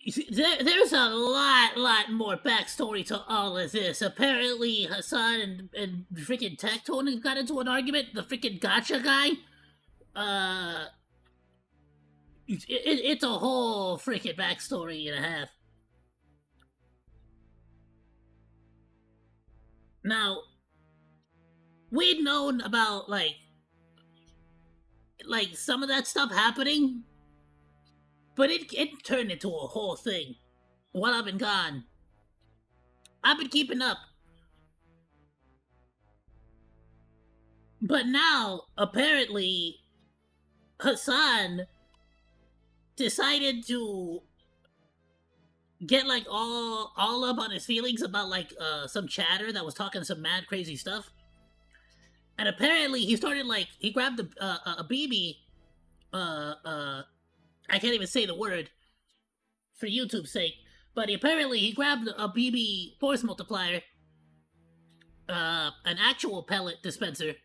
There's a lot more backstory to all of this. Apparently, Hasan and freaking Tectone got into an argument. The freaking gotcha guy. Uh, it's a whole freaking backstory and a half. Now, we'd known about like some of that stuff happening, but it turned into a whole thing while I've been gone. I've been keeping up. But now, apparently, Hasan decided to get like all up on his feelings about like some chatter that was talking some mad crazy stuff. And apparently he started like he grabbed a BB I can't even say the word for YouTube's sake, but apparently he grabbed a BB force multiplier, an actual pellet dispenser,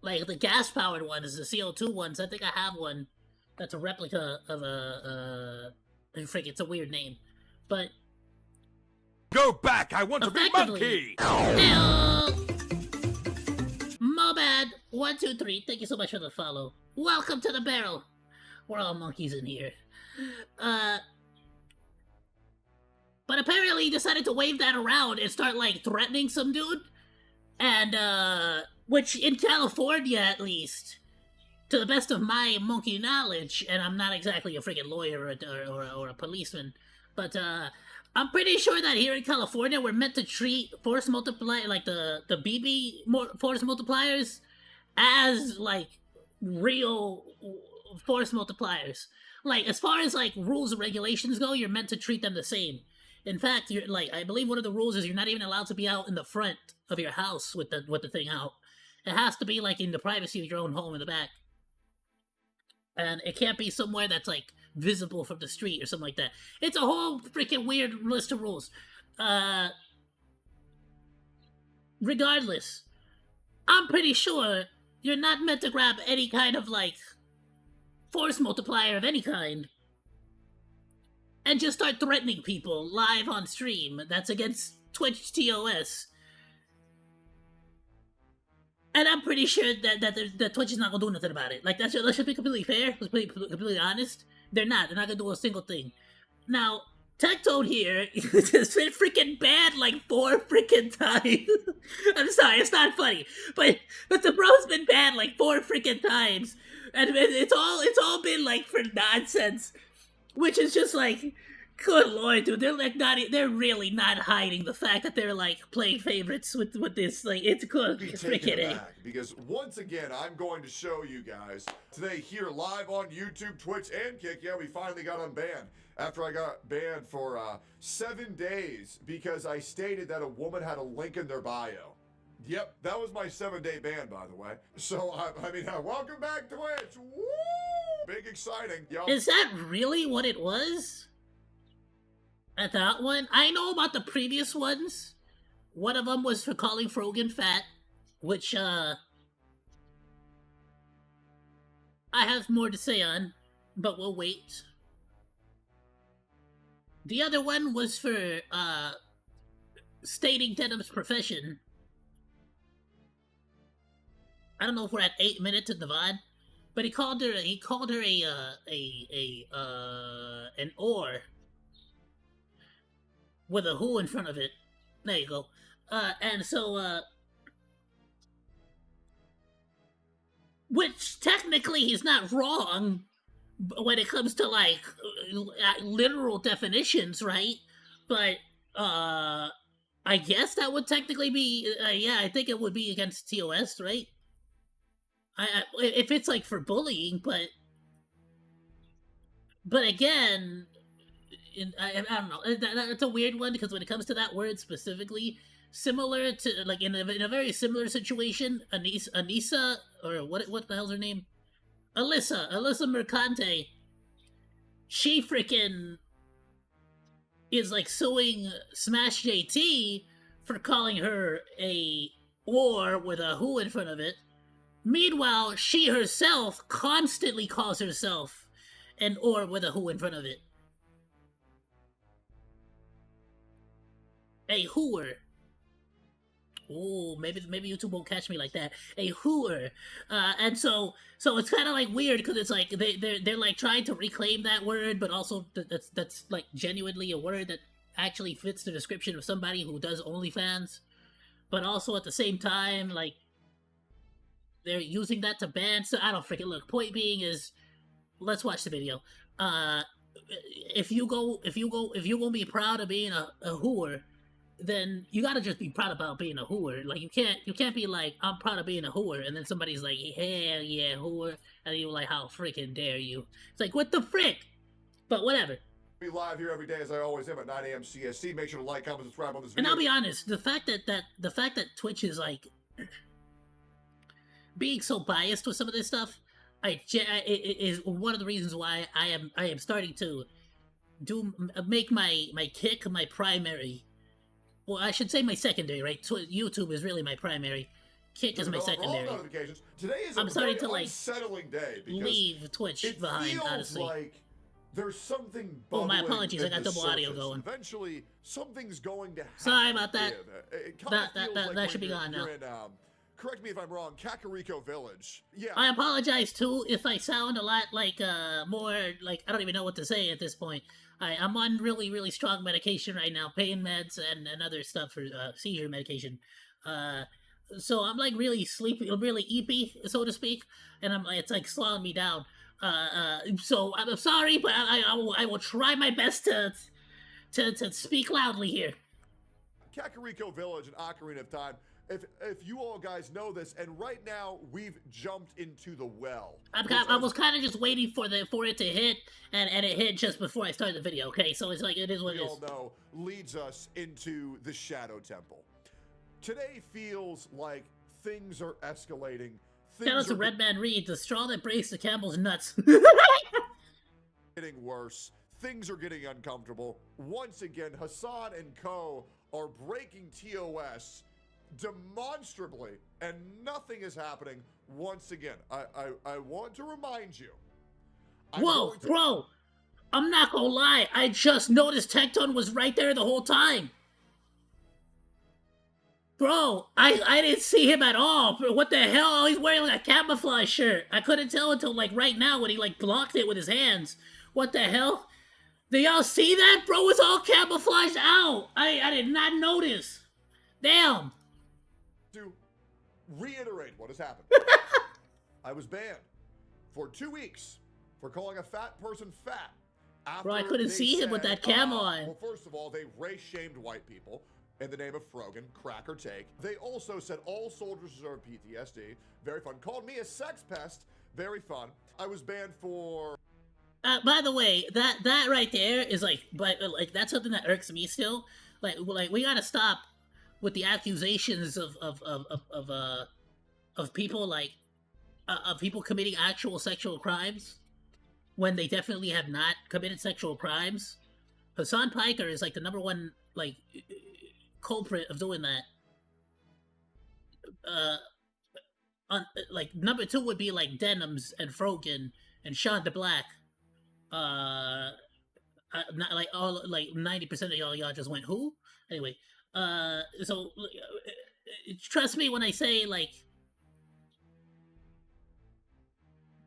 like the gas powered ones, the CO2 ones. I think I have one that's a replica of frick, it's a weird name, but go back! I want to be Monkey! Mobad 123, thank you so much for the follow. Welcome to the barrel. We're all monkeys in here. But apparently he decided to wave that around and start like threatening some dude, and which in California at least, to the best of my monkey knowledge, and I'm not exactly a freaking lawyer or a policeman, but I'm pretty sure that here in California we're meant to treat force multiplier, like the BB force multipliers, as like real force multipliers. Like as far as like rules and regulations go, you're meant to treat them the same. In fact, you're like, I believe one of the rules is you're not even allowed to be out in the front of your house with the thing out. It has to be like in the privacy of your own home in the back. And it can't be somewhere that's like visible from the street or something like that. It's a whole freaking weird list of rules. Regardless, I'm pretty sure you're not meant to grab any kind of like force multiplier of any kind and just start threatening people live on stream. That's against Twitch TOS. And I'm pretty sure that Twitch is not gonna do nothing about it. Like let's just be completely fair. Let's be completely honest. They're not. They're not gonna do a single thing. Now, Tectone here has been freaking banned like 4 freaking times. I'm sorry, it's not funny, but the bro's been banned like 4 freaking times, and it's all been like for nonsense, which is just like, good lord, dude, they're like they're really not hiding the fact that they're like playing favorites with this. Like it's good, freaking A. Because once again, I'm going to show you guys today here live on YouTube, Twitch, and Kick. Yeah, we finally got unbanned after I got banned for 7 days because I stated that a woman had a link in their bio. Yep, that was my 7-day ban, by the way. So I mean, welcome back to Twitch. Woo! Big exciting. Yo. Is that really what it was? At that one? I know about the previous ones. One of them was for calling Frogan fat, which, I have more to say on, but we'll wait. The other one was for, stating Denham's profession. I don't know if we're at 8 minutes in the VOD, but he called her an ore. With a who in front of it. There you go. And so, which technically he's not wrong when it comes to, like, literal definitions, right? But, I guess that would technically be, yeah, I think it would be against TOS, right? If it's, like, for bullying, but again, I don't know. That's a weird one because when it comes to that word specifically, similar to like in a very similar situation, Anissa or what the hell's her name? Alyssa Mercante. She freaking is like suing Smash JT for calling her a or with a who in front of it, Meanwhile, she herself constantly calls herself an or with a who in front of it. A hooer. Oh, maybe YouTube won't catch me like that. A hooer, and so it's kind of like weird because it's like they're like trying to reclaim that word, but also that's like genuinely a word that actually fits the description of somebody who does OnlyFans, but also at the same time like they're using that to ban. So I don't freaking look. Point being is, let's watch the video. If you gonna be proud of being a hooer, then you gotta just be proud about being a hooer. Like you can't be like, I'm proud of being a hooer, and then somebody's like, hell yeah, hooer, and you're like, how freaking dare you? It's like, what the frick? But whatever. Be live here every day as I always am at 9 a.m. CST. Make sure to like, comment, subscribe on this video. And I'll be honest, the fact that Twitch is like being so biased with some of this stuff, it is one of the reasons why I am starting to make my kick my primary. Well, I should say my secondary, right? YouTube is really my primary. Kick is my secondary. Today is I'm starting to like unsettling day leave Twitch behind, honestly. Like there's something. Oh, my apologies. I got double audio going. Eventually, something's going to happen. Sorry about that. That should be gone now. Correct me if I'm wrong. Kakariko Village. Yeah. I apologize too if I sound a lot like more like I don't even know what to say at this point. I'm on really strong medication right now, pain meds and other stuff for seizure medication. So I'm like really sleepy, really eepy, so to speak, and it's like slowing me down. So I'm sorry, but I will try my best to speak loudly here. Kakariko Village and Ocarina of Time. If you all guys know this, and right now we've jumped into the well. I was kind of just waiting for it to hit, and it hit just before I started the video. Okay, so it's like it is what it is. We all know leads us into the Shadow Temple. Today feels like things are escalating. Shout out to Redman Reed, the straw that breaks the camel's nuts. Getting worse. Things are getting uncomfortable. Once again, Hasan and co are breaking TOS demonstrably, and nothing is happening. Once again, I want to remind you. Whoa, bro! I'm not gonna lie, I just noticed Tectone was right there the whole time. Bro, I didn't see him at all. What the hell? He's wearing like a camouflage shirt. I couldn't tell until like right now when he like blocked it with his hands. What the hell? Do y'all see that? Bro, it's all camouflaged out. I did not notice. Damn. To reiterate what has happened. I was banned for 2 weeks for calling a fat person fat. Bro, I couldn't see him with that camo on. Well, first of all, they race-shamed white people in the name of Frogan, crack or take. They also said all soldiers deserve PTSD. Very fun. Called me a sex pest. Very fun. I was banned for... by the way, that right there is like that's something that irks me still. Like we gotta stop with the accusations of people of people committing actual sexual crimes when they definitely have not committed sexual crimes. Hasan Piker is like the #1 like culprit of doing that. Like #2 would be like Denims and Frogan and Sean DeBlack. Not like all like 90% of y'all just went who? Anyway, so trust me when I say like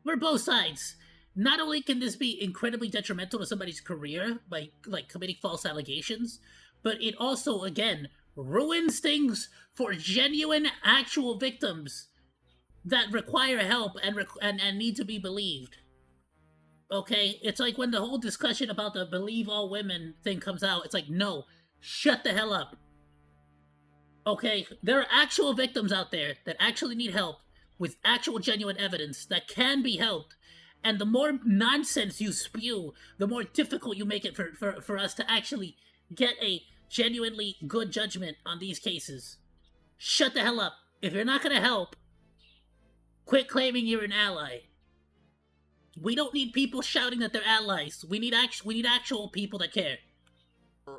we're both sides. Not only can this be incredibly detrimental to somebody's career by like committing false allegations, but it also again ruins things for genuine actual victims that require help and need to be believed. Okay, it's like when the whole discussion about the believe all women thing comes out, it's like, no, shut the hell up. Okay, there are actual victims out there that actually need help with actual genuine evidence that can be helped. And the more nonsense you spew, the more difficult you make it for us to actually get a genuinely good judgment on these cases. Shut the hell up. If you're not gonna help, quit claiming you're an ally. We don't need people shouting that they're allies. We need actual people that care.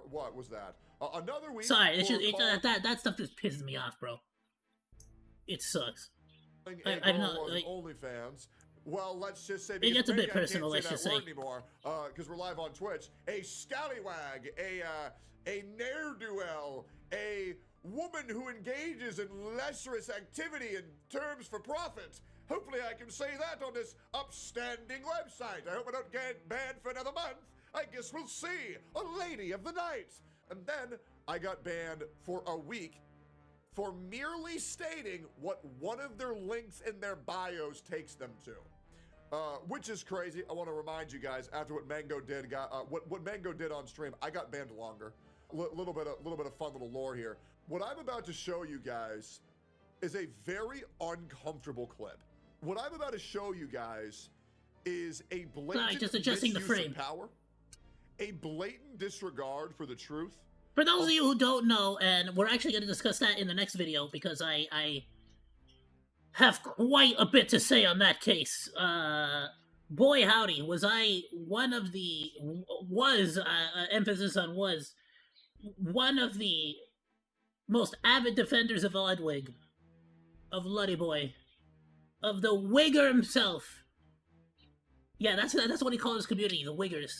What was that? Another week. Sorry, that stuff just pisses me off, bro. It sucks. I've not, like, OnlyFans. Well, let's just say it gets a bit maybe I personal. can't Let's just that say. word anymore because we're live on Twitch. A scallywag, a ne'er-do-well, a woman who engages in lecherous activity in terms for profit. Hopefully, I can say that on this upstanding website. I hope I don't get banned for another month. I guess we'll see. A lady of the night. And then I got banned for a week for merely stating what one of their links in their bios takes them to. Which is crazy. I want to remind you guys, after what Mango did, what Mango did on stream, I got banned longer. Little bit of fun little lore here. What I'm about to show you guys is a very uncomfortable clip. What I'm about to show you guys is a blatant just adjusting the misuse frame. of power, a blatant disregard for the truth. For those of you who don't know, and we're actually going to discuss that in the next video because I have quite a bit to say on that case. Boy howdy, was I one of the, emphasis on was, one of the most avid defenders of Ludwig, of Luddy Boy, of the Wigger himself. Yeah, that's what he calls his community, the Wiggers.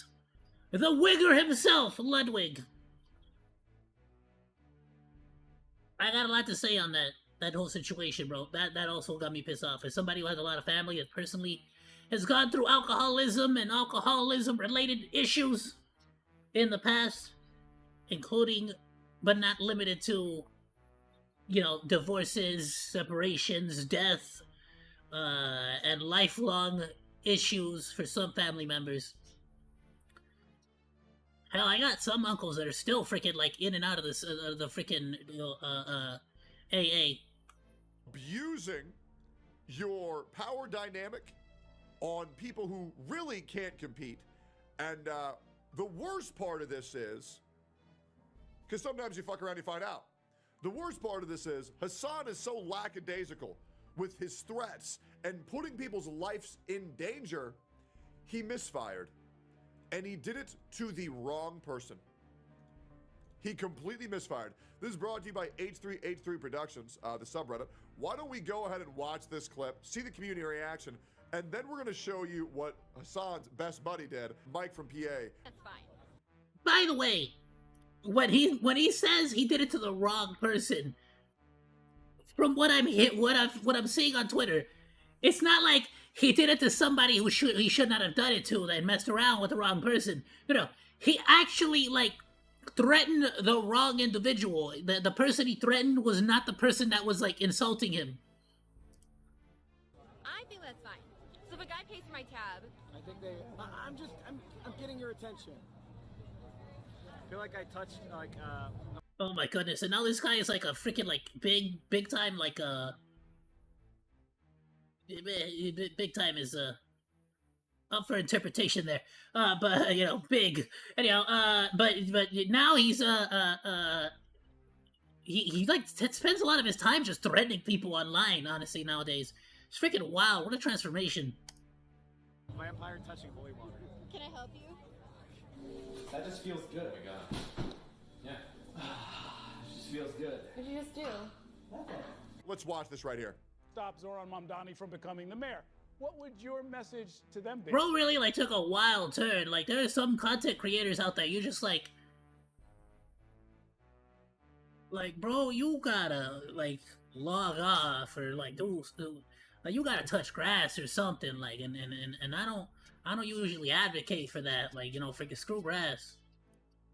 The Wigger himself, Ludwig. I got a lot to say on that whole situation, bro. That also got me pissed off. As somebody who has a lot of family that personally has gone through alcoholism and alcoholism-related issues in the past, including, but not limited to, you know, divorces, separations, death, and lifelong issues for some family members. Hell, I got some uncles that are still freaking, like, in and out of this, the freaking, AA. Abusing your power dynamic on people who really can't compete. And the worst part of this is, because sometimes you fuck around and you find out. The worst part of this is, Hasan is so lackadaisical with his threats and putting people's lives in danger, he misfired. And he did it to the wrong person. He completely misfired. This is brought to you by H3H3 Productions, the subreddit. Why don't we go ahead and watch this clip, see the community reaction, and then we're going to show you what Hasan's best buddy did, Mike from PA. That's fine. By the way, when he says he did it to the wrong person, from what I'm seeing on Twitter, it's not like he did it to somebody who he should not have done it to, that messed around with the wrong person. You know, he actually, like, threatened the wrong individual. The person he threatened was not the person that was, like, insulting him. I think that's fine. So if a guy pays for my tab, I think I'm getting your attention. I feel like I touched, like, Oh my goodness, and now this guy is like a freaking, like, big time, like, big time is, up for interpretation there. But, you know, big. Anyhow, but now he's, he like, spends a lot of his time just threatening people online, honestly, nowadays. It's freaking wild. What a transformation. vampire touching holy water. can I help you? That just feels good. Oh my god. Yeah. It just feels good. What did you just do? Let's watch this right here. Stop Zoran Mamdani from becoming the mayor. What would your message to them be? Bro really, like, took a wild turn. Like, there are some content creators out there, you just, like, bro, you gotta, like, log off or, like, do like, you gotta touch grass or something, like, and I don't usually advocate for that, like, you know, freaking screw grass.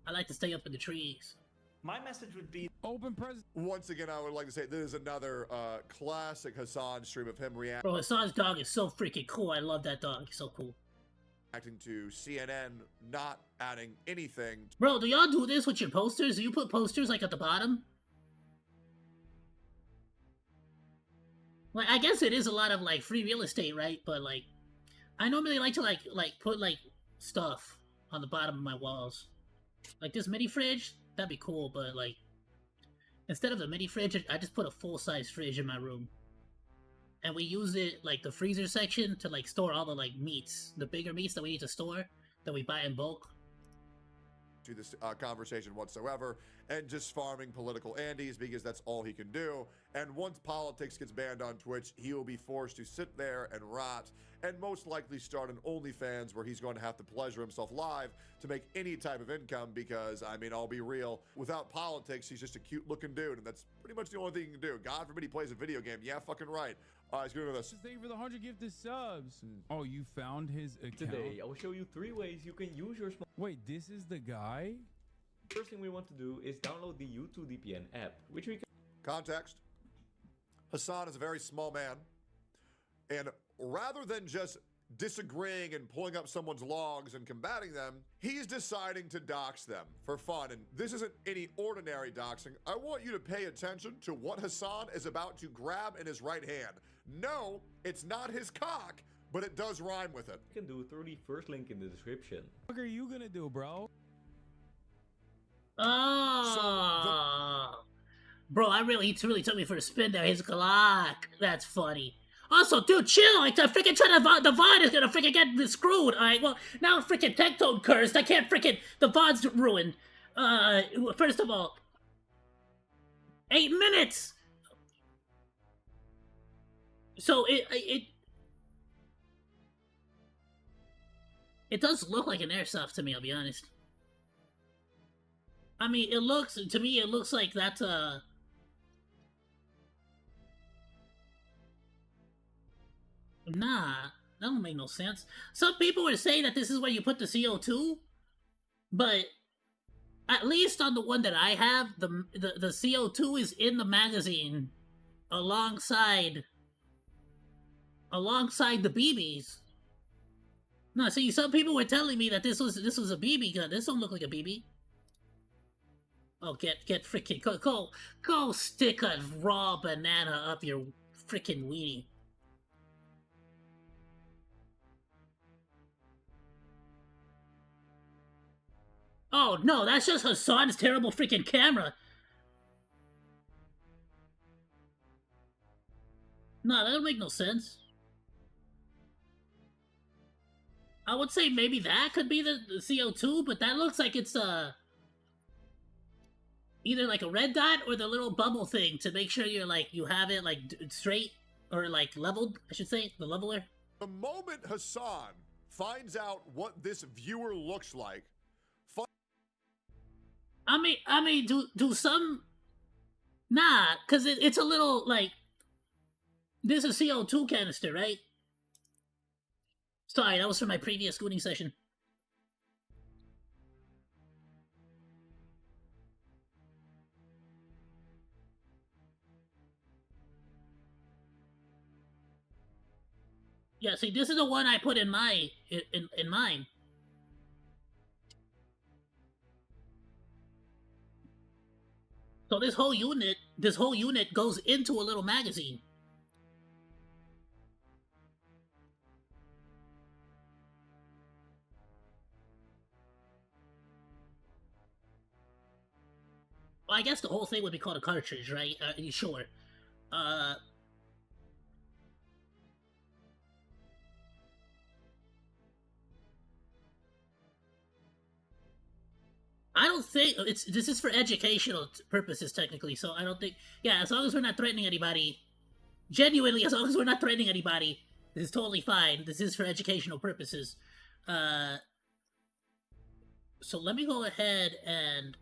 I like to stay up in the trees. My message would be Open present. Once again, I would like to say this is another classic Hasan stream of him Bro, Hasan's dog is so freaking cool. I love that dog. He's so cool. reacting to CNN not adding anything. Bro, do y'all do this with your posters? Do you put posters, like, at the bottom? Like, I guess it is a lot of, like, free real estate, right? But, like, I normally like to, like put, like, stuff on the bottom of my walls. Like, this mini fridge, that'd be cool, but, like, instead of the mini fridge, I just put a full-size fridge in my room. And we use it, like, the freezer section to, like, store all the, like, meats. The bigger meats that we need to store, that we buy in bulk. to this conversation whatsoever and just farming political andies because that's all he can do. And once politics gets banned on Twitch, he will be forced to sit there and rot and most likely start an OnlyFans where he's going to have to pleasure himself live to make any type of income because, I mean, I'll be real, without politics, he's just a cute looking dude and that's pretty much the only thing he can do. God forbid he plays a video game. Yeah, fucking right. He's good with us. Thank you for the 100 gifted subs. Oh, you found his account? Today, I will show you 3 ways you can use your smart. Wait, this is the guy? First thing we want to do is download the YouTube VPN app, which we can. Context. Hasan is a very small man. And rather than just disagreeing and pulling up someone's logs and combating them, he's deciding to dox them for fun. And this isn't any ordinary doxing. I want you to pay attention to what Hasan is about to grab in his right hand. No, it's not his cock, but it does rhyme with it. You can do through the first link in the description. What are you gonna do, bro? Oh, bro, he really took me for a spin there. His Glock. That's funny. Also, dude, chill. Like, the freaking the VOD is gonna freaking get screwed. Alright, well, now freaking Tectone cursed. I can't freaking, the VOD's ruined. First of all, 8 minutes! So, it does look like an airsoft to me, I'll be honest. I mean, to me, it looks like that's, Nah, that don't make no sense. Some people were saying that this is where you put the CO2, but at least on the one that I have, the CO2 is in the magazine alongside the BBs. No, see, some people were telling me that this was a BB gun. This don't look like a BB. Oh, get freaking go stick a raw banana up your freaking weenie. Oh no, that's just Hasan's terrible freaking camera. No, that don't make no sense. I would say maybe that could be the CO2, but that looks like it's either like a red dot or the little bubble thing to make sure you're like you have it like straight or like leveled, I should say, the leveler. The moment Hasan finds out what this viewer looks like, I mean, do some, nah, cause it's a little like, this is a CO2 canister, right? Sorry, that was from my previous scooting session. Yeah, see, this is the one I put in mine. So this whole unit goes into a little magazine. Well, I guess the whole thing would be called a cartridge, right? Sure. I don't think this is for educational purposes technically, so I don't think, yeah, as long as we're not threatening anybody, genuinely, as long as we're not threatening anybody, this is totally fine. This is for educational purposes. So let me go ahead and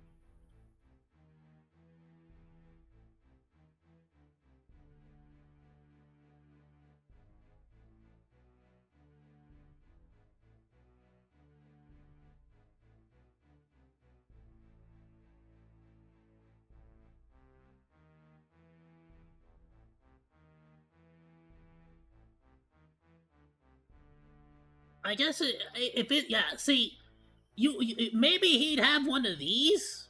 I guess see, maybe he'd have one of these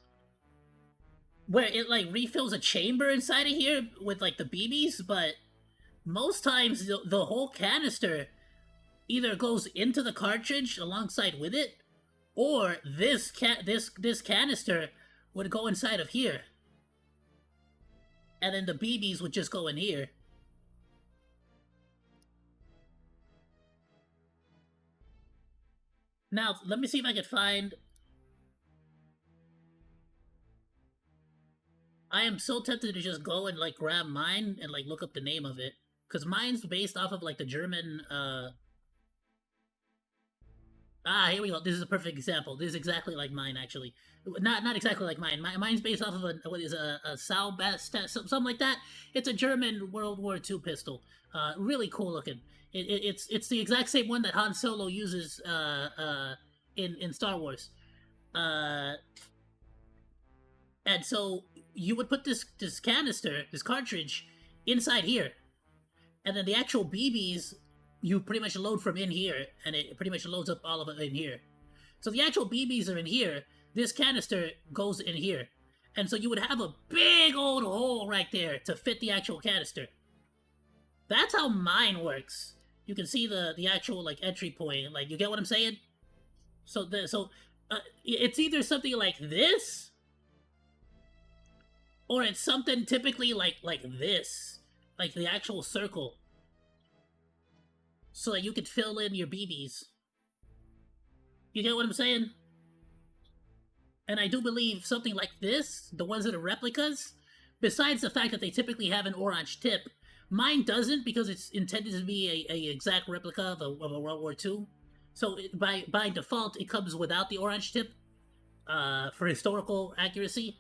where it like refills a chamber inside of here with like the BBs, but most times the whole canister either goes into the cartridge alongside with it, or this canister would go inside of here, and then the BBs would just go in here. Now, let me see if I can find I am so tempted to just go and like grab mine and like look up the name of it, because mine's based off of like the German. Here we go. This is a perfect example. This is exactly like mine, actually. Not exactly like mine. Mine's based off of a Saubest, something like that. It's a German World War II pistol. Really cool looking. It's the exact same one that Han Solo uses in Star Wars. And so you would put this canister, this cartridge, inside here, and then the actual BBs you pretty much load from in here, and it pretty much loads up all of it in here. So the actual BBs are in here. This canister goes in here, and so you would have a big old hole right there to fit the actual canister. That's how mine works. You can see the actual like entry point. Like, you get what I'm saying? So it's either something like this, or it's something typically like this, like the actual circle, so that you could fill in your BBs. You get what I'm saying? And I do believe something like this, the ones that are replicas, besides the fact that they typically have an orange tip, mine doesn't, because it's intended to be a exact replica of a World War II. So by default, it comes without the orange tip for historical accuracy,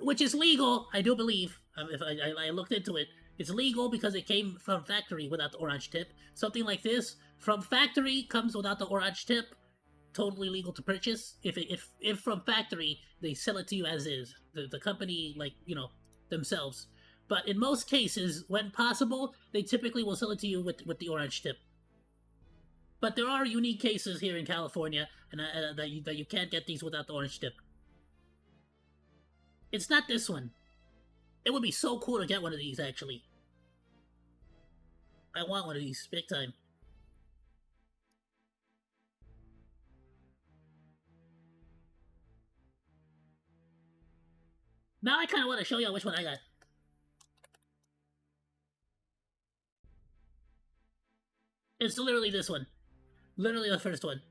which is legal, I do believe. If I looked into it, it's legal because it came from factory without the orange tip. Something like this from factory comes without the orange tip. Totally legal to purchase. If from factory they sell it to you as is, the company, like, you know, themselves. But in most cases, when possible, they typically will sell it to you with the orange tip. But there are unique cases here in California, and that you can't get these without the orange tip. It's not this one. It would be so cool to get one of these, actually. I want one of these, big time. Now I kind of want to show y'all which one I got. It's literally this one. Literally the first one.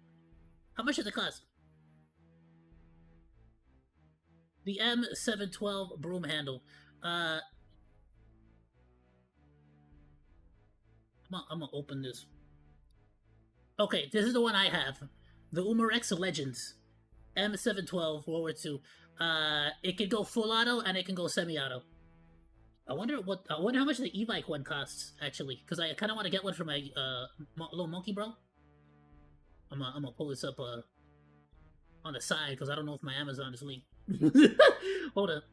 How much does it cost? The M712 broom handle. I'm gonna open this. Okay, this is the one I have. The Umarex Legends. M712 World War II. It can go full auto and it can go semi-auto. I wonder how much the e-bike one costs, actually, because I kind of want to get one for my little monkey bro. I'm gonna pull this up on the side because I don't know if my Amazon is linked. Hold up.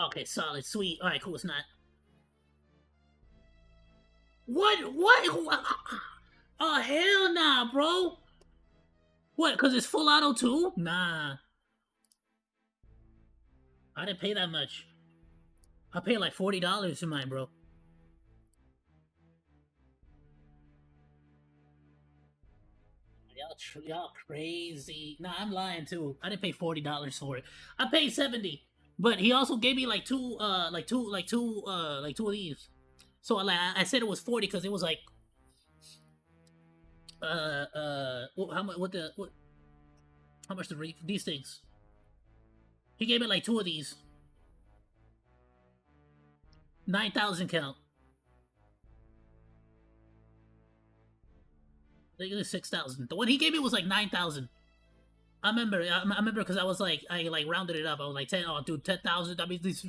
Okay, solid, sweet. All right, cool. It's not. What? Oh, hell nah, bro. What? Because it's full auto too? Nah. I didn't pay that much. I paid like $40 for mine, bro. Y'all crazy. Nah, I'm lying too. I didn't pay $40 for it. I paid $70. But he also gave me like two of these. So like I said it was 40 because it was like how much these things? He gave me like two of these. 9,000 count. I think it was 6,000. The one he gave me was like 9,000. I remember because I rounded it up. I was like 10. Oh, dude, 10,000. I mean, this,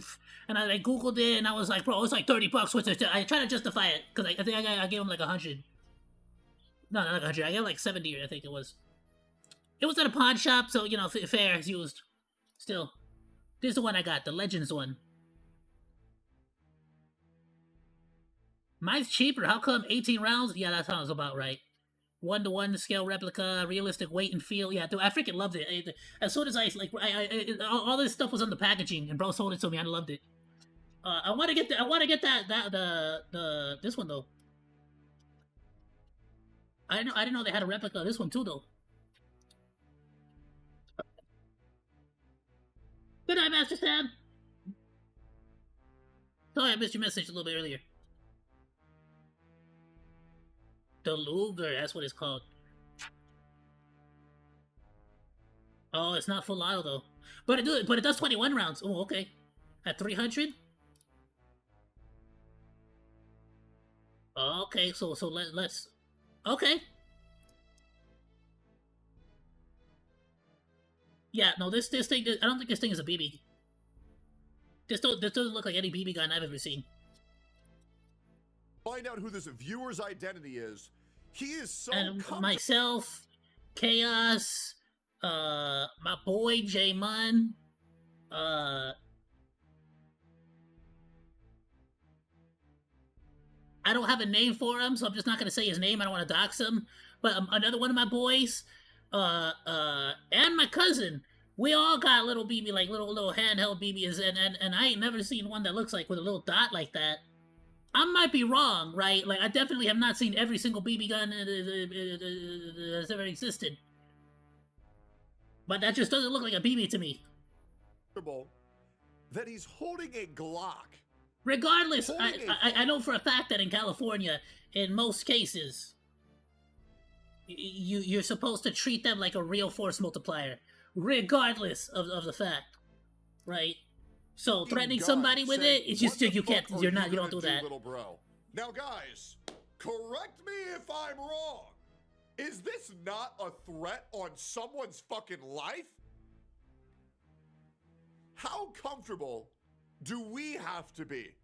and I like Googled it, and I was like, bro, it's like $30. What's it? I tried to justify it because I think I gave him like 100. No, not 100. I gave him like 70. I think it was. It was at a pawn shop, so you know, fair as used. Still, this is the one I got, the Legends one. Mine's cheaper. How come 18 rounds? Yeah, that sounds about right. 1-to-1 scale replica, realistic weight and feel. Yeah, dude, I freaking loved it. As soon as all this stuff was on the packaging, and bro sold it to me. I loved it. I want to get this one though. I didn't know they had a replica of this one too though. Good night, Master Sam. Sorry, I missed your message a little bit earlier. The Luger, that's what it's called. Oh, it's not full auto though. But it does 21 rounds. Oh, okay. At 300? Okay, so let's okay. Yeah, no, this thing, I don't think this thing is a BB. This doesn't look like any BB gun I've ever seen. Find out who this viewer's identity is. He is so And myself, Chaos, my boy J Mun, I don't have a name for him, so I'm just not gonna say his name. I don't want to dox him. But another one of my boys, and my cousin, we all got little BB, like little handheld BBs, and I ain't never seen one that looks like with a little dot like that. I might be wrong, right? Like, I definitely have not seen every single BB gun that's ever existed. But that just doesn't look like a BB to me. That he's holding a Glock. Regardless, I know for a fact that in California, in most cases, you're supposed to treat them like a real force multiplier, regardless of the fact, right? So threatening somebody with it, it's just you can't. You don't do that. Little bro. Now, guys, correct me if I'm wrong. Is this not a threat on someone's fucking life? How comfortable do we have to be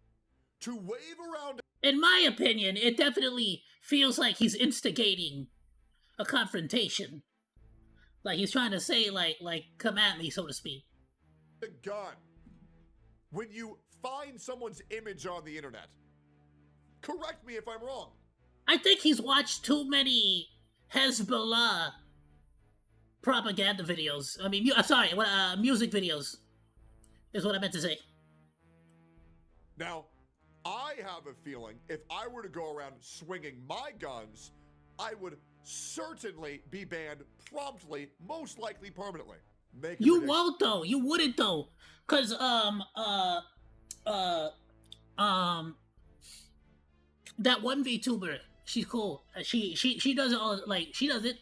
to wave around? In my opinion, it definitely feels like he's instigating a confrontation. Like he's trying to say, like, come at me, so to speak. The gun. When you find someone's image on the internet. Correct me if I'm wrong. I think he's watched too many Hezbollah propaganda videos. I mean, music videos is what I meant to say. Now, I have a feeling if I were to go around swinging my guns, I would certainly be banned promptly, most likely permanently. You won't though. You wouldn't though, cause that one VTuber, she's cool. She does it all, like she does it.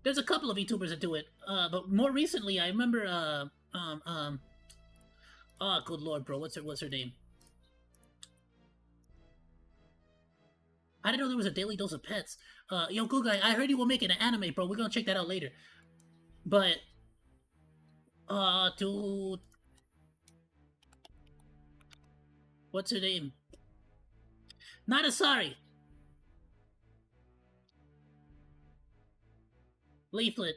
There's a couple of VTubers that do it, but more recently I remember oh good lord, bro, what's her name? I didn't know there was a daily dose of pets. Yo, good guy, I heard you were making an anime, bro. We're gonna check that out later. But, dude, what's her name? Not Asari. Leaflet.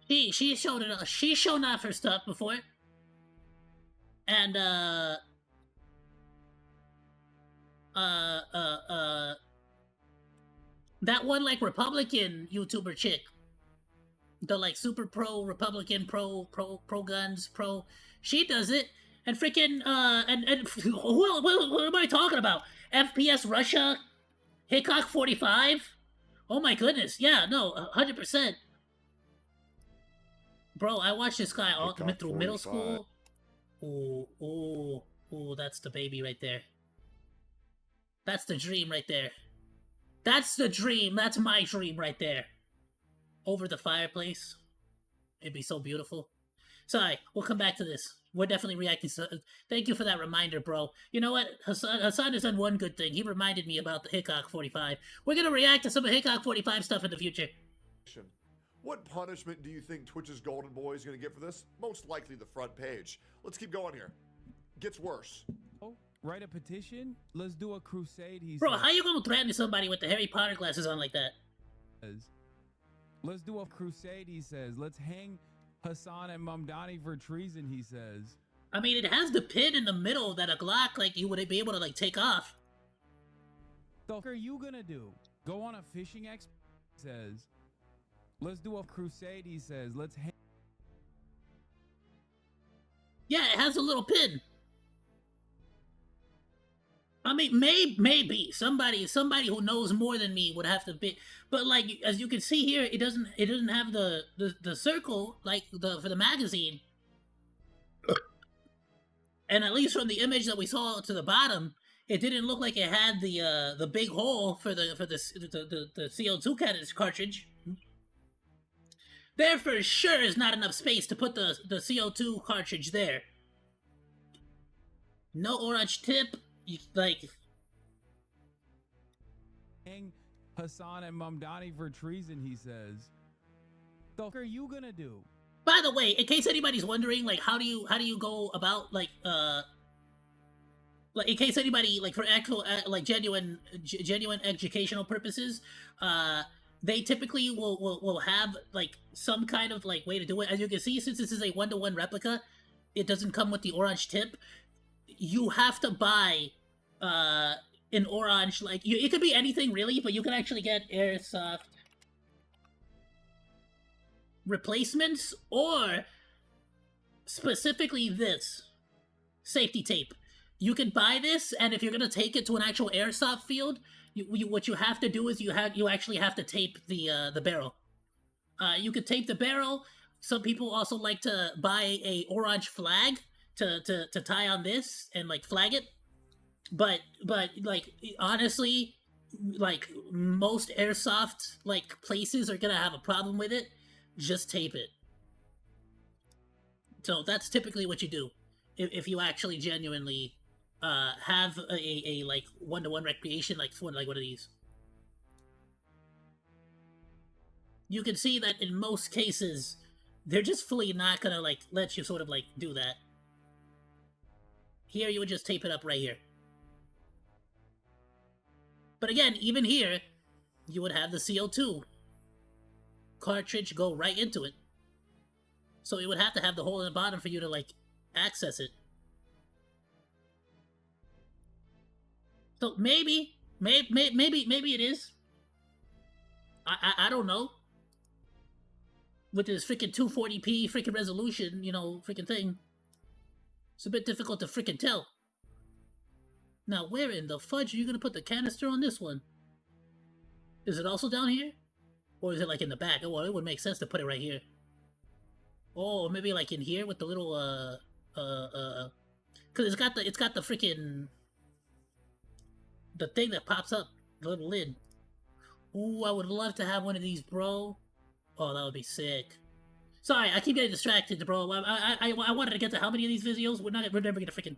She's shown off her stuff before. And, that one, like, Republican YouTuber chick. The, like, super pro Republican, pro guns, she does it. And freaking, what am I talking about? FPS Russia? Hickok 45? Oh my goodness, yeah, no, 100%. Bro, I watched this guy all through middle school. Ooh, that's the baby right there. That's the dream right there. That's the dream. That's my dream right there. Over the fireplace. It'd be so beautiful. Sorry, we'll come back to this. We're definitely reacting. Thank you for that reminder, bro. You know what? Hasan has done one good thing. He reminded me about the Hickok 45. We're going to react to some of Hickok 45 stuff in the future. What punishment do you think Twitch's Golden Boy is going to get for this? Most likely the front page. Let's keep going here. Gets worse. Write a petition? Let's do a crusade, he Bro, says. how you gonna threaten somebody with the Harry Potter glasses on like that? Let's do a crusade, he says. Let's hang Hasan and Mamdani for treason, he says. I mean, it has the pin in the middle that a Glock, like, you would be able to, like, take off. The fuck are you gonna do? Go on a fishing expedition, he says. Let's do a crusade, he says. Let's hang... Yeah, it has a little pin. I mean, maybe somebody who knows more than me would have to be, but like as you can see here, it doesn't have the circle like for the magazine. And at least from the image that we saw to the bottom, it didn't look like it had the big hole for the CO2 cartridge. There for sure is not enough space to put the CO2 cartridge there. No orange tip, like. Hasan and Mamdani for treason, he says. The fuck are you gonna do? By the way, in case anybody's wondering, like, how do you go about, like in case anybody, like, for actual, like, genuine educational purposes, they typically will have, like, some kind of, like, way to do it. As you can see, since this is a 1-to-1 replica, it doesn't come with the orange tip. You have to buy, an orange, like, it could be anything, really, but you can actually get airsoft replacements, or specifically this safety tape. You can buy this, and if you're gonna take it to an actual airsoft field, what you have to do is you actually have to tape the barrel. You could tape the barrel. Some people also like to buy a orange flag to tie on this and, like, flag it. But like, honestly, like, most airsoft, like, places are gonna have a problem with it. Just tape it. So that's typically what you do if you actually genuinely have a like 1-to-1 recreation, like one of these. You can see that in most cases they're just fully not gonna, like, let you sort of, like, do that. Here you would just tape it up right here. But again, even here, you would have the CO2 cartridge go right into it. So it would have to have the hole in the bottom for you to, like, access it. So maybe it is. I don't know. With this freaking 240p freaking resolution, you know, freaking thing, it's a bit difficult to freaking tell. Now, where in the fudge are you gonna put the canister on this one? Is it also down here? Or is it, like, in the back? Well, it would make sense to put it right here. Oh, maybe, like, in here with the little, cause it's got the freaking, the thing that pops up, the little lid. Ooh, I would love to have one of these, bro. Oh, that would be sick. Sorry, I keep getting distracted, bro. I wanted to get to how many of these videos? We're never gonna freaking...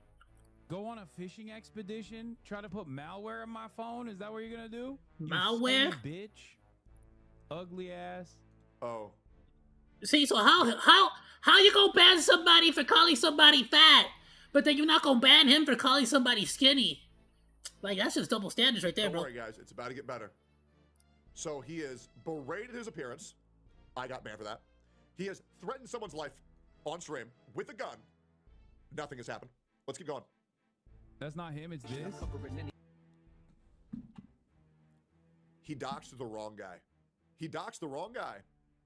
Go on a fishing expedition? Try to put malware in my phone? Is that what you're gonna do? Malware? You bitch. Ugly ass. Oh. See, so how you gonna ban somebody for calling somebody fat, but then you're not gonna ban him for calling somebody skinny? Like, that's just double standards right there, Don't bro. worry, guys. It's about to get better. So he has berated his appearance. I got banned for that. He has threatened someone's life on stream with a gun. Nothing has happened. Let's keep going. That's not him, it's this. He doxed the wrong guy. He doxed the wrong guy.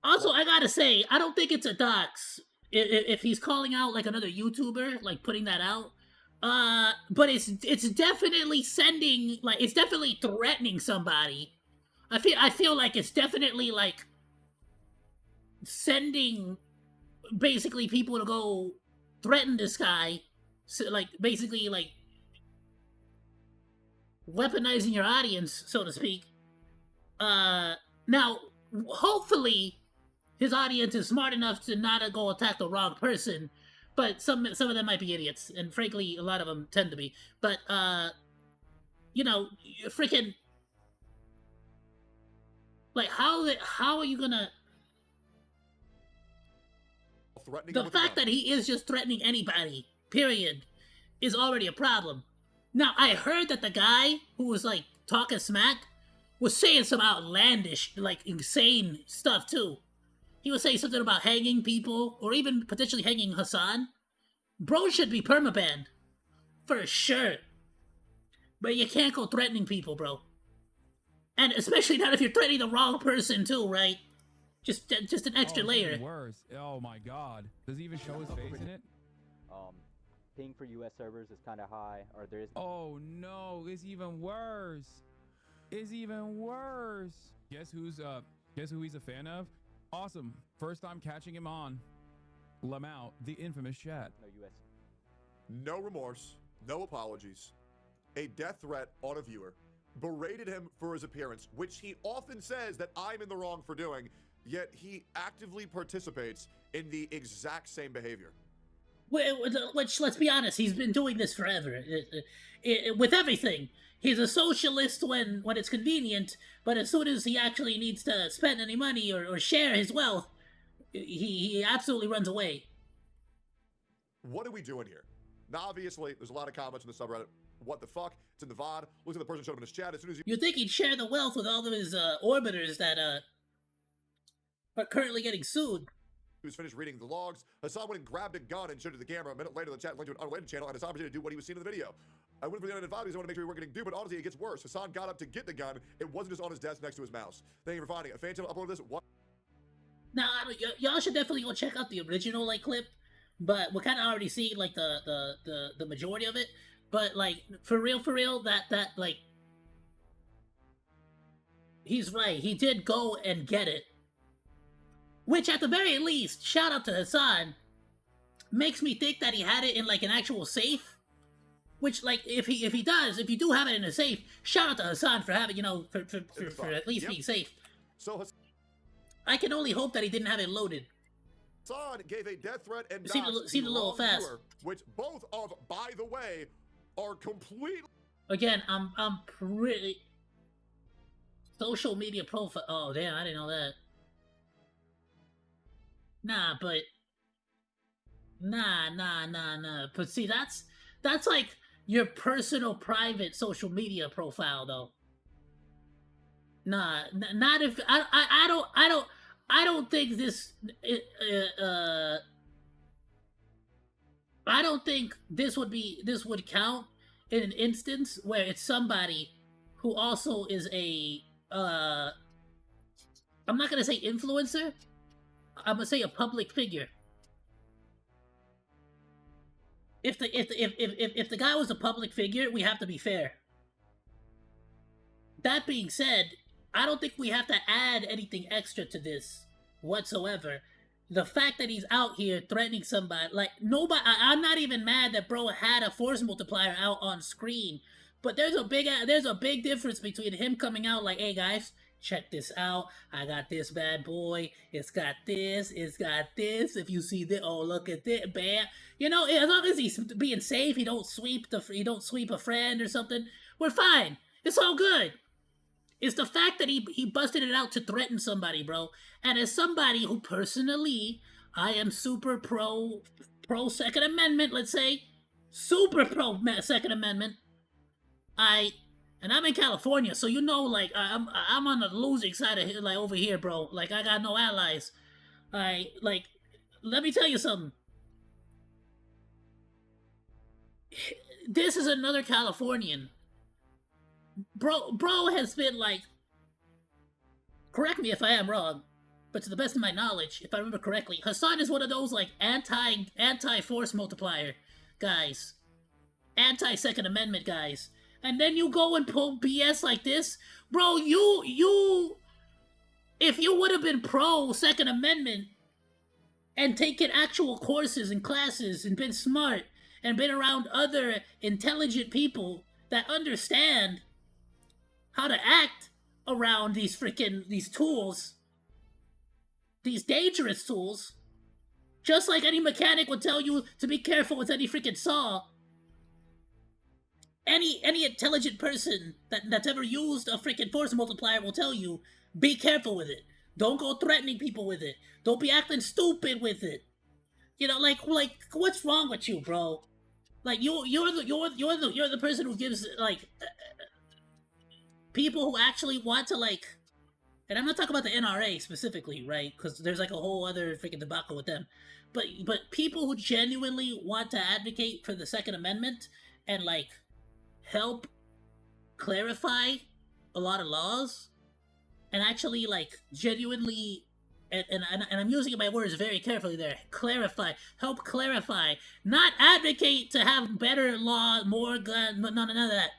Also, I gotta say, I don't think it's a dox if he's calling out, like, another YouTuber, like, putting that out. But it's definitely sending, like, it's definitely threatening somebody. I feel like it's definitely, like, sending basically people to go threaten this guy, so, like, basically, like, weaponizing your audience, so to speak. Now, hopefully his audience is smart enough to not go attack the wrong person, but some of them might be idiots, and frankly, a lot of them tend to be. But, you know, freaking, like, how are you gonna... The fact that he is just threatening anybody, period, is already a problem. Now, I heard that the guy who was, like, talking smack was saying some outlandish, like, insane stuff, too. He was saying something about hanging people, or even potentially hanging Hasan. Bro should be permabanned. For sure. But you can't go threatening people, bro. And especially not if you're threatening the wrong person, too, right? Just an extra layer. Worse. Oh my god. Does he even show his face in it? Ping for US servers is kind of high, or there is... Oh no, it's even worse. It's even worse. Guess who he's a fan of? Awesome. First time catching him on Lamau, the infamous chat. No US. no remorse, no apologies, a death threat on a viewer, berated him for his appearance, which he often says that I'm in the wrong for doing, yet he actively participates in the exact same behavior. Which, let's be honest, he's been doing this forever. With everything. He's a socialist when it's convenient, but as soon as he actually needs to spend any money or share his wealth, he absolutely runs away. What are we doing here? Now, obviously, there's a lot of comments in the subreddit. What the fuck? It's in the VOD. Look at the person showed him in his chat. As soon as You'd think he'd share the wealth with all of his orbiters that are currently getting sued. He was finished reading the logs. Hasan went and grabbed a gun and showed it to the camera. A minute later, the chat linked to an unrelated channel and Hasan proceeded to do what he was seeing in the video. I went for the unidentified because I want to make sure we weren't getting due, but honestly, it gets worse. Hasan got up to get the gun. It wasn't just on his desk next to his mouse. Thank you for finding it. A fan channel uploaded this. What? Now, y'all should definitely go check out the original clip, but we're kind of already seeing the majority of it. But for real, that he's right. He did go and get it. Which, at the very least, shout out to Hasan, makes me think that he had it in an actual safe. Which, if you do have it in a safe, shout out to Hasan for having, for at least being safe. So I can only hope that he didn't have it loaded. Hasan gave a death threat and seemed a little fast. Viewer, which both of, by the way, are completely. Again, I'm pretty social media profile. Oh damn, I didn't know that. Nah. But see, that's like your personal, private social media profile, though. Nah, not if I don't think this. I don't think this would count in an instance where it's somebody who also is a. I'm not gonna say influencer. I'm gonna say a public figure. If the guy was a public figure, we have to be fair. That being said, I don't think we have to add anything extra to this whatsoever. The fact that he's out here threatening somebody, nobody, I'm not even mad that bro had a force multiplier out on screen, but there's a big difference between him coming out like, hey guys, check this out. I got this bad boy. It's got this. If you see this, oh look at this, bam. As long as he's being safe, he don't sweep a friend or something. We're fine. It's all good. It's the fact that he busted it out to threaten somebody, bro. And as somebody who personally, I am super pro Second Amendment. Let's say, super pro Second Amendment. And I'm in California, so I'm on the losing side of here, over here, bro. I got no allies. Let me tell you something. This is another Californian. Bro has been correct me if I am wrong, but to the best of my knowledge, if I remember correctly, Hasan is one of those anti-force multiplier guys. Anti-Second Amendment guys. And then you go and pull BS like this? Bro, if you would have been pro Second Amendment and taken actual courses and classes and been smart and been around other intelligent people that understand how to act around these tools, these dangerous tools, just like any mechanic would tell you to be careful with any freaking saw. Any intelligent person that's ever used a freaking force multiplier will tell you, be careful with it. Don't go threatening people with it. Don't be acting stupid with it. What's wrong with you, bro? You're the person who gives people who actually want to and I'm not talking about the NRA specifically, right? Because there's a whole other freaking debacle with them. But people who genuinely want to advocate for the Second Amendment and help clarify a lot of laws and actually genuinely and I'm using my words very carefully there, help clarify, not advocate to have better law, more gun, none of that.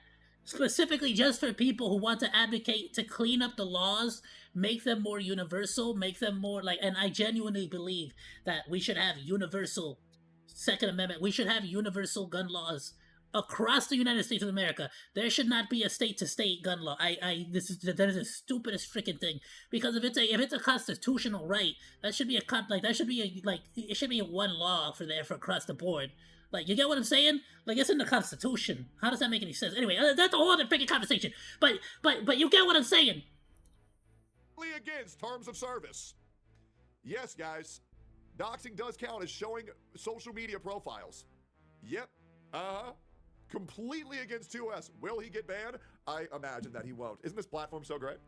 Specifically just for people who want to advocate to clean up the laws, make them more universal, make them more and I genuinely believe that we should have universal Second Amendment. We should have universal gun laws across the United States of America. There should not be a state-to-state gun law. That is the stupidest freaking thing. Because if it's a constitutional right, that should be it should be one law for across the board. Like, you get what I'm saying? Like, it's in the Constitution. How does that make any sense? Anyway, that's a whole other freaking conversation. But you get what I'm saying? Against terms of service. Yes, guys. Doxing does count as showing social media profiles. Yep. Completely against 2S. Will he get banned? I imagine that he won't. Isn't this platform so great?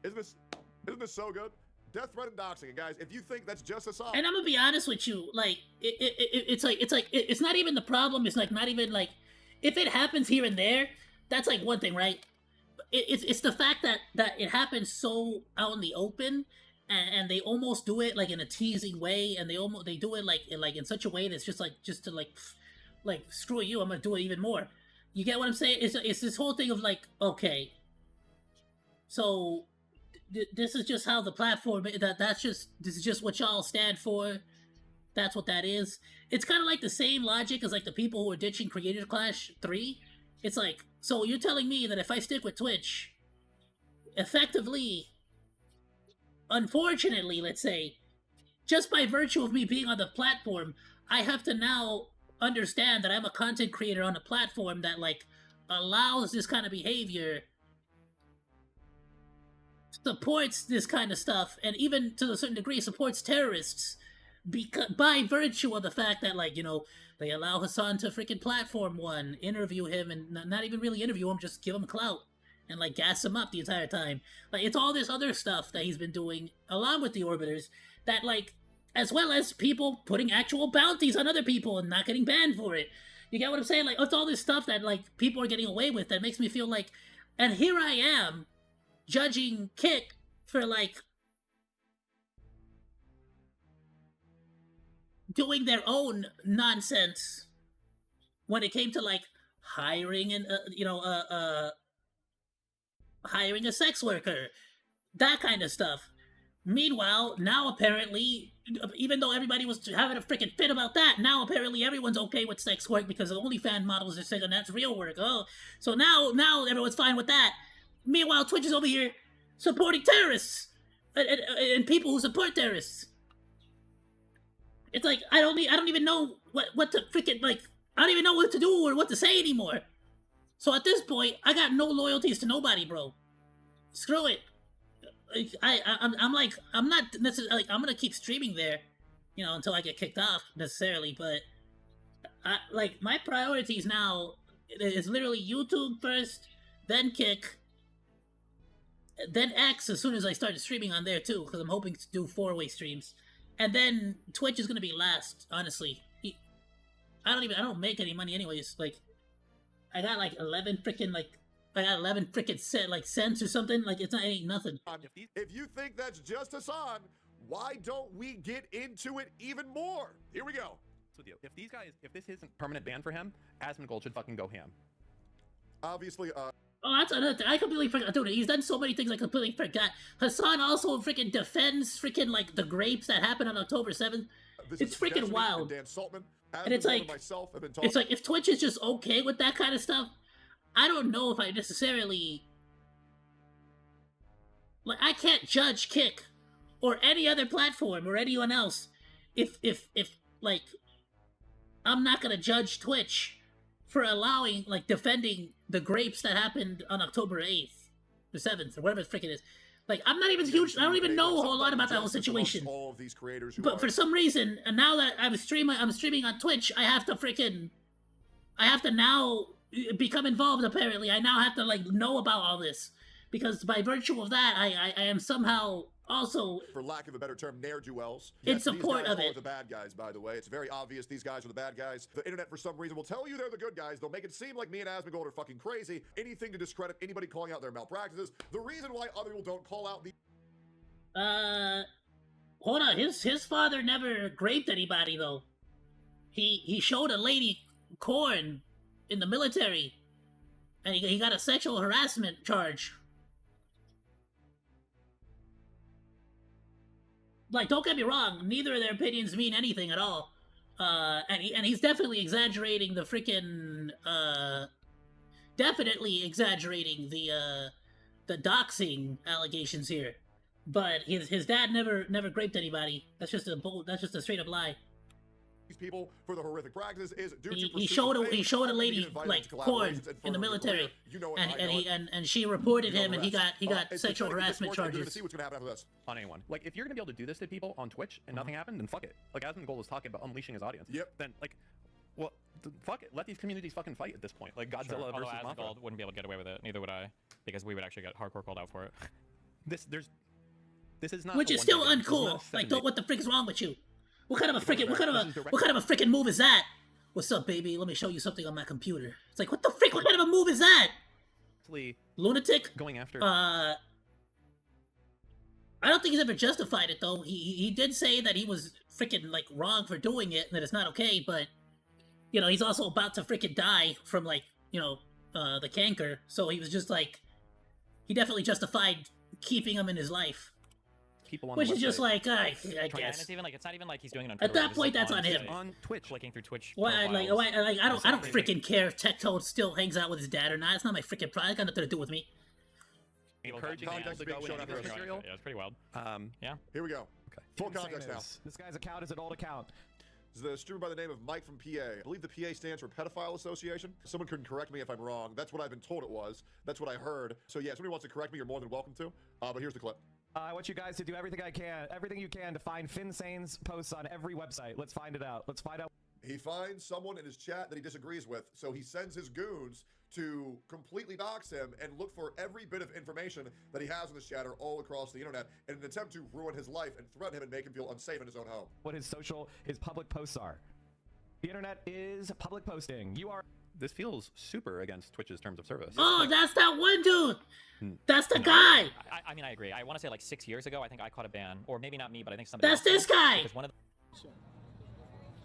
Isn't this so good? Death threat and doxing. And guys, if you think that's just a song. And I'm gonna be honest with you, like, it's not even the problem. It's like not even like, if it happens here and there, that's like one thing, right? It's the fact that it happens so out in the open, and they almost do it like in a teasing way, and they do it like in such a way that's just to screw you, I'm gonna do it even more. You get what I'm saying? It's this whole thing of like, okay, so this is just how the platform this is just what y'all stand for. That's what that is. It's kind of like the same logic as like the people who are ditching Creator Clash 3. It's like, so you're telling me that if I stick with Twitch, effectively, unfortunately, let's say, just by virtue of me being on the platform, I have to now understand that I'm a content creator on a platform that, like, allows this kind of behavior, supports this kind of stuff, and even to a certain degree supports terrorists, because by virtue of the fact that, like, you know, they allow Hasan to freaking platform one, interview him, and not even really interview him, just give him clout, and, like, gas him up the entire time. Like, it's all this other stuff that he's been doing, along with the Orbiters, that, like, as well as people putting actual bounties on other people and not getting banned for it. You get what I'm saying? Like, it's all this stuff that, like, people are getting away with that makes me feel like, and here I am, judging Kick for, like, doing their own nonsense when it came to, like, hiring hiring a sex worker, that kind of stuff. Meanwhile, now apparently, even though everybody was having a freaking fit about that, now apparently everyone's okay with sex work because the OnlyFans models are saying that's real work. Oh, so now everyone's fine with that. Meanwhile, Twitch is over here supporting terrorists and people who support terrorists. It's like, I don't even know what to freaking, like, I don't even know what to do or what to say anymore. So at this point, I got no loyalties to nobody, bro. Screw it. I'm not necessarily, like, I'm gonna keep streaming there, you know, until I get kicked off, necessarily, but, like, my priorities now is literally YouTube first, then Kick, then X as soon as I start streaming on there, too, because I'm hoping to do 4-way streams. And then Twitch is gonna be last, honestly. I don't make any money anyways. Like, I got like 11 freaking cents or something. Like, it ain't nothing. If you think that's just Hasan, why don't we get into it even more? Here we go. With you, if this isn't permanent ban for him, Asmongold should fucking go ham. Obviously, Oh, that's another thing. I completely forgot. Dude, he's done so many things I completely forgot. Hasan also freaking defends freaking, like, the grapes that happened on October 7th. It's freaking wild. Dan Saltman, and it's like, if Twitch is just okay with that kind of stuff, I don't know if I necessarily... Like, I can't judge Kick or any other platform or anyone else if like, I'm not gonna judge Twitch for allowing, like, defending the grapes that happened on October 8th, or 7th, or whatever the frick it is. Like, I'm not even huge, I don't even know a whole lot about that whole situation. All of these creators who but for some reason, and now that I'm streaming on Twitch, I have to now become involved, apparently. I now have to, like, know about all this. Because by virtue of that, I am somehow also, for lack of a better term, ne'er-do-wells. In support of it. These guys are the bad guys, by the way. It's very obvious these guys are the bad guys. The internet, for some reason, will tell you they're the good guys. They'll make it seem like me and Asmongold are fucking crazy. Anything to discredit anybody calling out their malpractices. The reason why other people don't call out the... Hold on. His father never raped anybody, though. He showed a lady corn in the military, and he got a sexual harassment charge. Like, don't get me wrong, neither of their opinions mean anything at all. And he's definitely exaggerating the freaking definitely exaggerating the doxing allegations here. But his dad never graped anybody. That's just a straight up lie. These people for the horrific practices is due to He showed a lady like corn in the military, and she reported him, and he got sexual harassment charges. You're gonna see what's gonna happen after this. On anyone. Like, if you're gonna be able to do this to people on Twitch and nothing happened, then fuck it. Like, Asmongold was talking about unleashing his audience. Yep. Then, like, well, fuck it. Let these communities fucking fight at this point. Like, Godzilla versus Mothra. Asmongold wouldn't be able to get away with it. Neither would I, because we would actually get hardcore called out for it. This is not. Which is still uncool. Like, what the frick is wrong with you? What kind of a freaking move is that? What's up, baby? Let me show you something on my computer. It's like, what the frick? What kind of a move is that? Lunatic? Going after. I don't think he's ever justified it though. He did say that he was freaking like wrong for doing it and that it's not okay, but you know, he's also about to freaking die from like, you know, the canker. So he was just like, he definitely justified keeping him in his life. People on Which the is just like, I And guess. it's even like, it's not even like he's doing it on At Twitter. that point, that's on him. On Twitch. Clicking through Twitch. I don't profiles. freaking care if Tectone still hangs out with his dad or not. It's not my freaking problem. It's got nothing to do with me. Encouraging people to go in this material. Yeah, it's pretty wild. Yeah. Here we go. Okay. Full context now. This guy's account is an old account. This is the streamer by the name of Mike from PA. I believe the PA stands for Pedophile Association. Someone can correct me if I'm wrong. That's what I've been told it was. That's what I heard. So yeah, if somebody wants to correct me, you're more than welcome to. But here's the clip. I want you guys to do everything you can to find Finsane's posts on every website. Let's find it out. Let's find out. He finds someone in his chat that he disagrees with, so he sends his goons to completely dox him and look for every bit of information that he has in this chatter all across the internet in an attempt to ruin his life and threaten him and make him feel unsafe in his own home. What his public posts are. The internet is public posting. You are. This feels super against Twitch's terms of service. Oh, that's that one dude. That's the guy. I mean, I agree. I want to say like 6 years ago, I think I caught a ban, or maybe not me, but I think somebody. That's else this did, guy. because one of the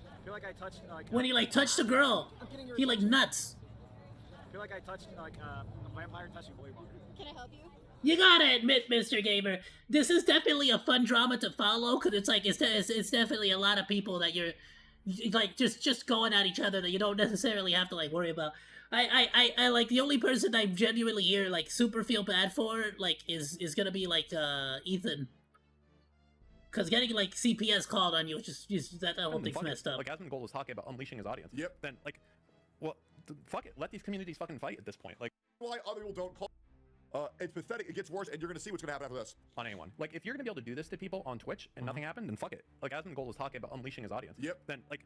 I feel like I touched When he like touched the girl, he like nuts. I feel like I touched a vampire touching holy water. Can I help you? You gotta admit, Mr. Gamer, this is definitely a fun drama to follow because it's like it's definitely a lot of people that you're like just going at each other that you don't necessarily have to like worry about. I like the only person I genuinely here like super feel bad for like is gonna be like Ethan. Cause getting like CPS called on you is just that whole thing's messed up. Like Asmongold was talking about unleashing his audience. Yep. Then like, well, fuck it. Let these communities fucking fight at this point. Like, Why other people don't call? It's pathetic. It gets worse, and you're gonna see what's gonna happen after this. on anyone. Like, if you're gonna be able to do this to people on Twitch and nothing happened, then fuck it. Like Asmongold was talking about unleashing his audience. Yep. Then like,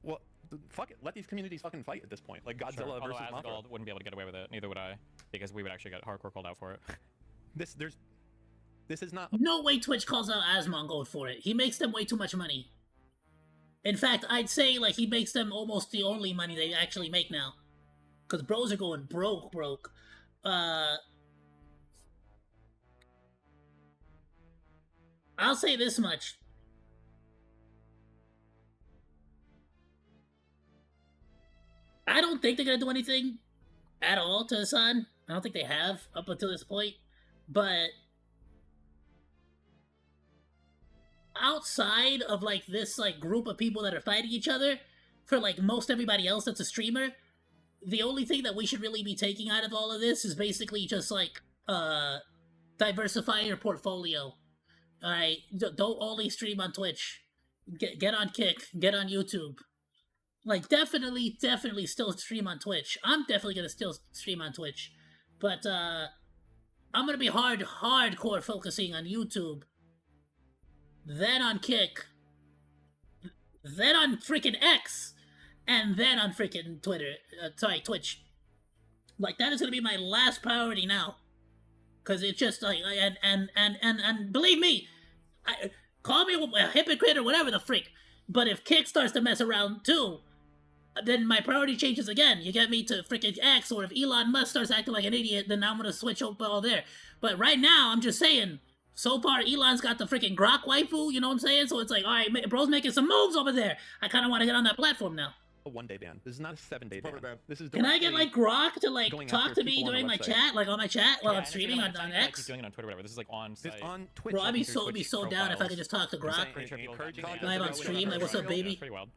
well, fuck it. Let these communities fucking fight at this point. Like Godzilla versus Mothra. Asmongold wouldn't be able to get away with it. Neither would I, because we would actually get hardcore called out for it. This is not. No way Twitch calls out Asmongold for it. He makes them way too much money. In fact, I'd say like he makes them almost the only money they actually make now. Cause bros are going broke. I'll say this much. I don't think they're gonna do anything at all to Hasan. I don't think they have up until this point. But outside of like this like group of people that are fighting each other, for like most everybody else that's a streamer, the only thing that we should really be taking out of all of this is basically just like diversify your portfolio. Alright, don't only stream on Twitch. Get on Kick, get on YouTube. Like definitely still stream on Twitch. I'm definitely gonna still stream on Twitch. But I'm gonna be hardcore focusing on YouTube. Then on Kick. Then on freaking X. And then on freaking Twitch. Like that is gonna be my last priority now. Cause it's just like and believe me, call me a hypocrite or whatever the freak. But if Kick starts to mess around too, then my priority changes again. You get me to freaking X, or if Elon Musk starts acting like an idiot, then I'm gonna switch over all there. But right now, I'm just saying, so far Elon's got the freaking Grok waifu, you know what I'm saying? So it's like, alright, bro's making some moves over there. I kinda wanna get on that platform now. a 1-day ban. This is not a 7-day ban. Permanent ban. This is Can I get directly like Grok to like going talk after to me people on the during my website. chat, like on my chat while I'm Yeah, streaming and on it's not like X? he's doing it on Twitter or whatever. This is like on this site. on Twitch. Bro, I'd be through so Twitch down if I profiles. could just talk to I'm Grok. saying, Pretty sure people encouraging don't you do guys Live to on go stream, in like, on what's up, Twitter. baby? That's pretty wild.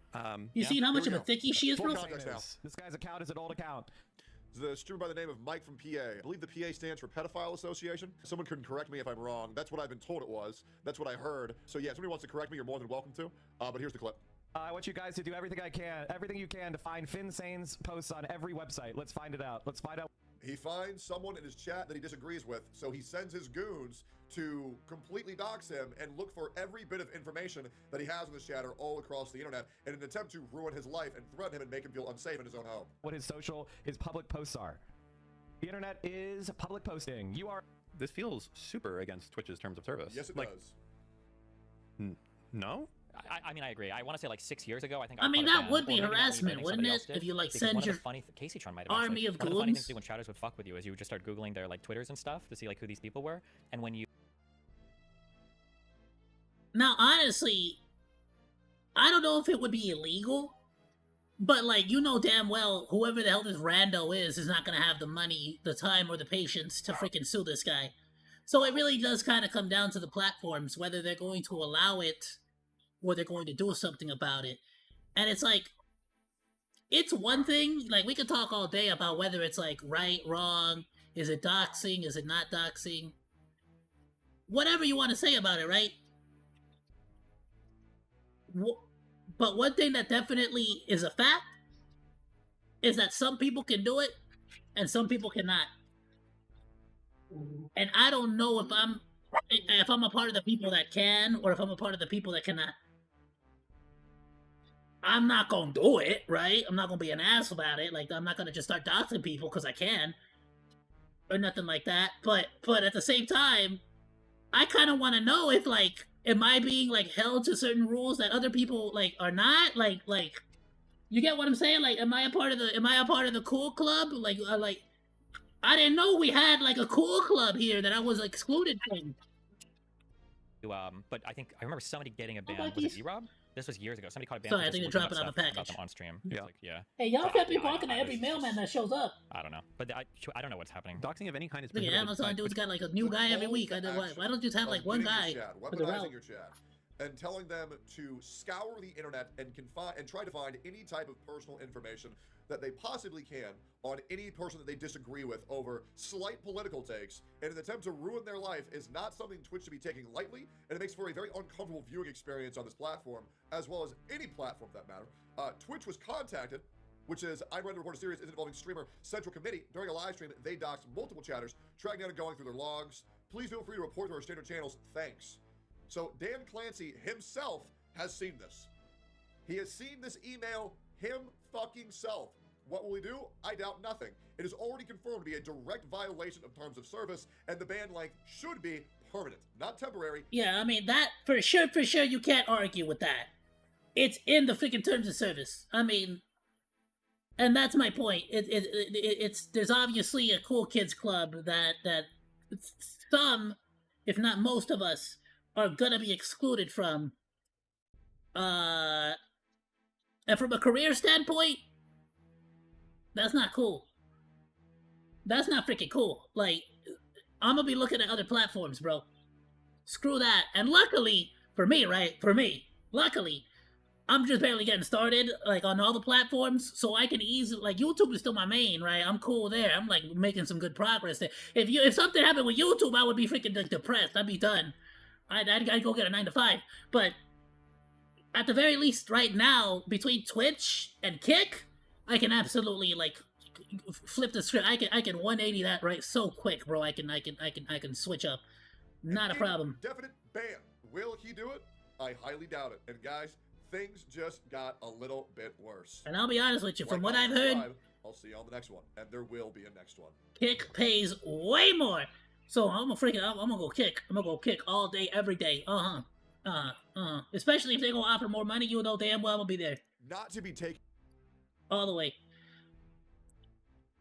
You Yeah. seen how much Here of we a thickie she is, Full bro? context now. This guy's account is an old account. The streamer by the name of Mike from PA. I believe the PA stands for Pedophile Association. Someone can correct me if I'm wrong. That's what I've been told it was. That's what I heard. So yeah, if somebody wants to correct me, you're more than welcome to. But here's the clip. I want you guys to do everything you can to find Finsane's posts on every website. Let's find it out. Let's find out. He finds someone in his chat that he disagrees with, so he sends his goons to completely dox him and look for every bit of information that he has in this chatter all across the internet in an attempt to ruin his life and threaten him and make him feel unsafe in his own home. What his public posts are. The internet is public posting. You are. This feels super against Twitch's terms of service. Yes, it like, does. No? I mean, I agree. I want to say like 6 years ago, I think. I mean, caught a that ban, would or be maybe not me, but I harassment, think wouldn't somebody it? else did, If you like because send one of your the funny Caseytron might have army actually. of One of the funny things goons. to do when chatters would fuck with you is you would just start googling their like Twitters and stuff to see like who these people were, and when you. Now, honestly, I don't know if it would be illegal, but like, you know damn well whoever the hell this rando is not gonna have the money, the time, or the patience to freaking sue this guy. So it really does kind of come down to the platforms, whether they're going to allow it or they're going to do something about it. And it's like, it's one thing, like, we could talk all day about whether it's like right, wrong, is it doxing, is it not doxing, whatever you want to say about it, right? But one thing that definitely is a fact is that some people can do it and some people cannot. And I don't know if I'm a part of the people that can or if I'm a part of the people that cannot. I'm not gonna do it, right? I'm not gonna be an ass about it. Like, I'm not gonna just start doxing people because I can or nothing like that. But at the same time, I kind of want to know if, like, am I being like held to certain rules that other people like are not? Like, you get what I'm saying? Like, am I a part of the cool club? Like, I didn't know we had like a cool club here that I was excluded from. But I think I remember somebody getting a ban. about Was it these? E-Rob? This was years ago. Somebody caught a ban. Sorry, for I think just they're looking dropping up off a stuff about package. them on stream. Yeah. Like, yeah. Hey, y'all But can't be I- barking at every it's mailman that just- shows up. I don't know, but I don't know what's happening. Doxing of any kind is Look at prohibited Amazon by dude's Twitch. got like a new guy every week. Why don't you just have like one guy for the weaponizing route? your chat, and telling them to scour the internet and try to find any type of personal information that they possibly can on any person that they disagree with over slight political takes in an attempt to ruin their life is not something Twitch should be taking lightly, and it makes for a very uncomfortable viewing experience on this platform, as well as any platform for that matter. Twitch was contacted, which is I'm ready to report a serious incident involving streamer Central Committee. During a live stream, they doxed multiple chatters, tracking down and going through their logs. Please feel free to report to our standard channels. Thanks. So Dan Clancy himself has seen this. He has seen this email him fucking self. What will he do? I doubt nothing. It is already confirmed to be a direct violation of terms of service, and the ban length should be permanent, not temporary. Yeah, I mean, that for sure, you can't argue with that. It's in the freaking terms of service. I mean, and that's my point. It's there's obviously a cool kids club that some, if not most of us, are gonna be excluded from. And from a career standpoint, that's not cool. That's not freaking cool. Like, I'm gonna be looking at other platforms, bro. Screw that. And luckily, for me, luckily, I'm just barely getting started, like, on all the platforms, so I can easily, like, YouTube is still my main, right? I'm cool there. I'm, like, making some good progress there. If something happened with YouTube, I would be freaking, like, depressed. I'd be done. I'd go get a 9 to 5. But at the very least, right now, between Twitch and Kick, I can absolutely, like, flip the script. I can 180 that right so quick, bro. I can switch up. Not a problem. Definite ban. Will he do it? I highly doubt it. And guys, things just got a little bit worse. And I'll be honest with you, from what I've subscribe. heard, I'll see you on the next one, and there will be a next one. Kick pays way more. So I'm gonna go Kick. I'm gonna go Kick all day, every day. Especially if they gonna offer more money, you know damn well I'm gonna be there. Not to be taken all the way.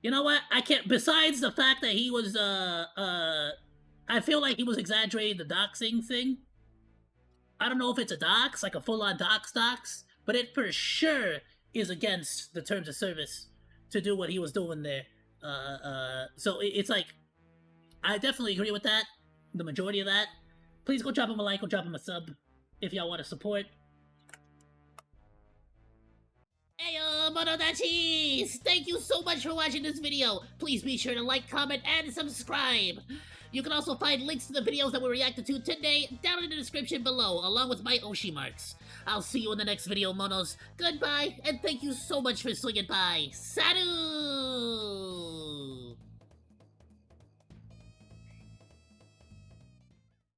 You know what? I can't. Besides the fact that he was, I feel like he was exaggerating the doxing thing. I don't know if it's a dox, like a full-on dox, but it for sure is against the terms of service to do what he was doing there. So it's like, I definitely agree with that, the majority of that. Please go drop him a like, go drop him a sub if y'all want to support. Ayoo, Monodachis! Thank you so much for watching this video. Please be sure to like, comment, and subscribe. You can also find links to the videos that we reacted to today down in the description below, along with my Oshi marks. I'll see you in the next video, Monos. Goodbye, and thank you so much for swinging by. Sadu!